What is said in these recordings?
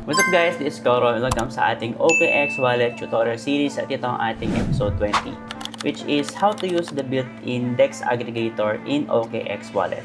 What's up guys, this is Koro. Welcome sa ating OKX Wallet tutorial series at ito ang ating episode 20, which is how to use the built-in DEX aggregator in OKX Wallet.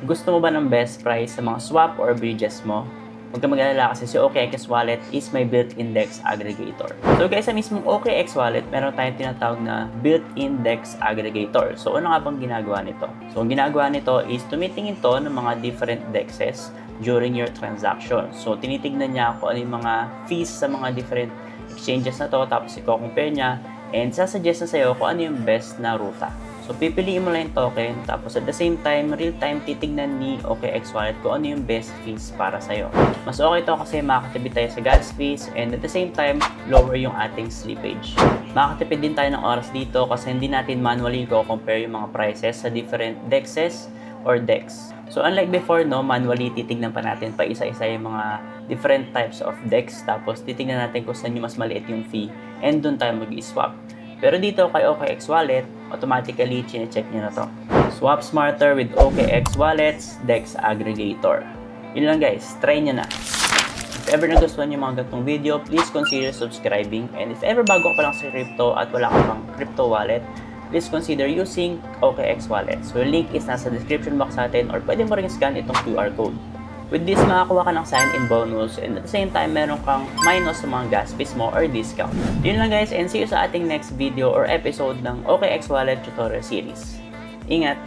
Gusto mo ba ng best price sa mga swap or bridges mo? Huwag ka mag-alala kasi si OKX Wallet is my built-in DEX aggregator. So guys, sa mismong OKX Wallet, meron tayong tinatawag na built-in DEX aggregator. So ano nga bang ginagawa nito? So ang ginagawa nito is tumitingin to ng mga different DEXs during your transaction. So tinitignan niya kung ano yung mga fees sa mga different exchanges na to, tapos i-compare niya and sasuggest na sa'yo kung ano yung best na ruta. So pipiliin mo lang yung token, tapos at the same time, real time titignan ni OKX Wallet kung ano yung best fees para sa'yo. Mas okay to kasi makakatipid tayo sa gas fees and at the same time, lower yung ating slippage. Makakatipid din tayo ng oras dito kasi hindi natin manually compare yung mga prices sa different DEXs or DEX. So unlike before, no, manually titignan pa natin pa isa-isa yung mga different types of DEX, tapos titignan natin kung saan yung mas maliit yung fee and doon tayo mag-i-swap. Pero dito kay OKX Wallet, automatically chine-check nyo na to. Swap smarter with OKX Wallet's DEX aggregator. Yun lang guys, try nyo na. If ever nagustuhan yung mga ganitong video, please consider subscribing. And if ever bago ka pa lang sa crypto at wala ka pang crypto wallet, please consider using OKX Wallet. So yung link is nasa description box natin or pwede mo rin scan itong QR code. With this, makakuha ka ng sign-in bonus and at the same time, meron kang minus sa mga gas fees mo or discount. Yun lang guys, and see you sa ating next video or episode ng OKX Wallet tutorial series. Ingat!